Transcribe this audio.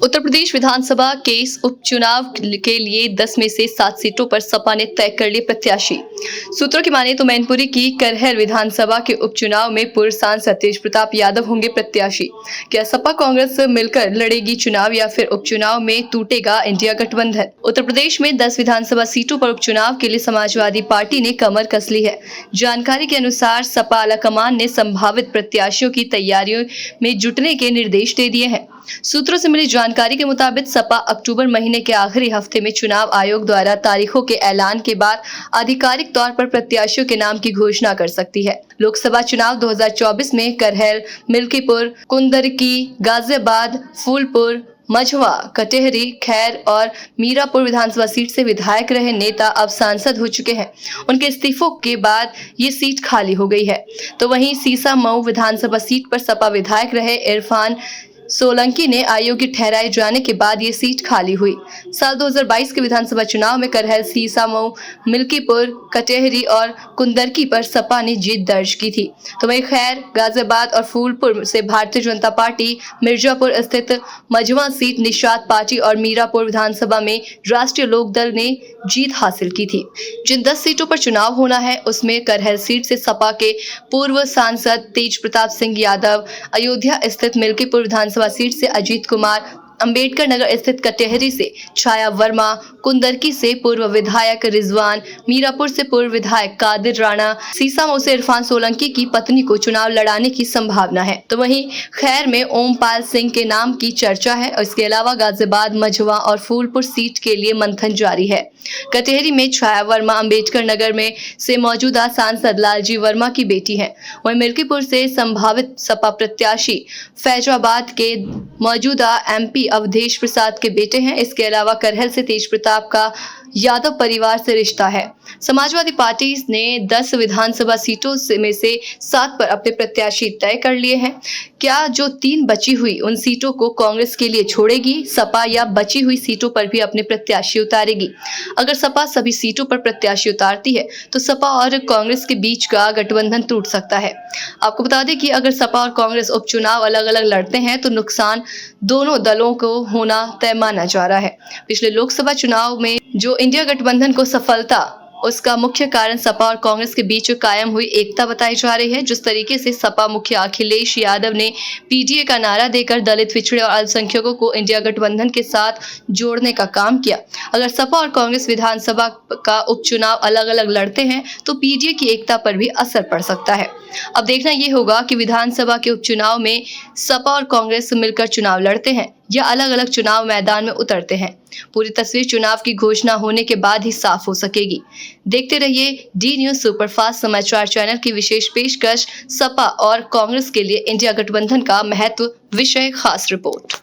उत्तर प्रदेश विधानसभा के इस उपचुनाव के लिए 10 में से 7 सीटों पर सपा ने तय कर लिए प्रत्याशी। सूत्रों की माने तो मैनपुरी की करहल विधानसभा के उपचुनाव में पूर्व सांसद तेज प्रताप यादव होंगे प्रत्याशी। क्या सपा कांग्रेस मिलकर लड़ेगी चुनाव या फिर उपचुनाव में टूटेगा इंडिया गठबंधन? उत्तर प्रदेश में 10 विधानसभा सीटों पर उपचुनाव के लिए समाजवादी पार्टी ने कमर कस ली है। जानकारी के अनुसार सपा आलाकमान ने संभावित प्रत्याशियों की तैयारियों में जुटने के निर्देश दे दिए हैं। सूत्रों से मिली जानकारी के मुताबिक सपा अक्टूबर महीने के आखिरी हफ्ते में चुनाव आयोग द्वारा तारीखों के ऐलान के बाद आधिकारिक तौर पर प्रत्याशियों के नाम की घोषणा कर सकती है। लोकसभा चुनाव 2024 में करहल, मिल्कीपुर, कुंदरकी, गाजियाबाद, फूलपुर, मझवा, कटेहरी, खैर और मीरापुर विधानसभा सीट से विधायक रहे नेता अब सांसद हो चुके हैं। उनके इस्तीफों के बाद ये सीट खाली हो गई है। तो वहीं सीसामऊ विधानसभा सीट पर सपा विधायक रहे इरफान सोलंकी ने अयोग्य ठहराए जाने के बाद ये सीट खाली हुई। साल 2022 के विधानसभा चुनाव में करहल, सीसामऊ, मिल्कीपुर, कटेहरी और कुंदरकी पर सपा ने जीत दर्ज की थी। तो वहीं खैर, गाजियाबाद और फूलपुर से भारतीय जनता पार्टी, मिर्जापुर स्थित मझवा सीट निषाद पार्टी और मीरापुर विधानसभा में राष्ट्रीय लोकदल ने जीत हासिल की थी। जिन 10 सीटों पर चुनाव होना है उसमें करहल सीट से सपा के पूर्व सांसद तेज प्रताप सिंह यादव, अयोध्या स्थित मिल्कीपुर विधानसभा सीट से अजीत कुमार, अंबेडकर नगर स्थित कटेहरी से छाया वर्मा, कुंदरकी से पूर्व विधायक रिजवान, मीरापुर से पूर्व विधायक कादिर राणा, सीसामऊ से इरफान सोलंकी की पत्नी को चुनाव लड़ाने की संभावना है। तो वहीं खैर में ओमपाल सिंह के नाम की चर्चा है। इसके अलावा गाजियाबाद, मझवा और फूलपुर सीट के लिए मंथन जारी है। कटेहरी में छाया वर्मा अंबेडकर नगर में से मौजूदा सांसद लालजी वर्मा की बेटी है। वहीं मिल्कीपुर से संभावित सपा प्रत्याशी फैजाबाद के मौजूदा MP अवधेश प्रसाद के बेटे हैं। इसके अलावा करहल से तेज प्रताप का यादव परिवार से रिश्ता है। समाजवादी पार्टी ने 10 विधानसभा सीटों में से 7 पर अपने प्रत्याशी तय कर लिए हैं। क्या जो 3 बची हुई उन सीटों को कांग्रेस के लिए छोड़ेगी सपा या बची हुई सीटों पर भी अपने प्रत्याशी उतारेगी? अगर सपा सभी सीटों पर प्रत्याशी उतारती है तो सपा और कांग्रेस के बीच का गठबंधन टूट सकता है। आपको बता दें कि अगर सपा और कांग्रेस उपचुनाव अलग अलग लड़ते हैं तो नुकसान दोनों दलों को होना तय माना जा रहा है। पिछले लोकसभा चुनाव में जो इंडिया गठबंधन को सफलता, उसका मुख्य कारण सपा और कांग्रेस के बीच कायम हुई एकता बताई जा रही है। जिस तरीके से सपा मुखिया अखिलेश यादव ने PDA का नारा देकर दलित, पिछड़े और अल्पसंख्यकों को इंडिया गठबंधन के साथ जोड़ने का काम किया। अगर सपा और कांग्रेस विधानसभा का उपचुनाव अलग अलग लड़ते हैं तो PDA की एकता पर भी असर पड़ सकता है। अब देखना यह होगा कि विधानसभा के उपचुनाव में सपा और कांग्रेस मिलकर चुनाव लड़ते हैं या अलग अलग चुनाव मैदान में उतरते हैं। पूरी तस्वीर चुनाव की घोषणा होने के बाद ही साफ हो सकेगी। देखते रहिए D न्यूज़ सुपरफास्ट समाचार चैनल की विशेष पेशकश, सपा और कांग्रेस के लिए इंडिया गठबंधन का महत्व विषय खास रिपोर्ट।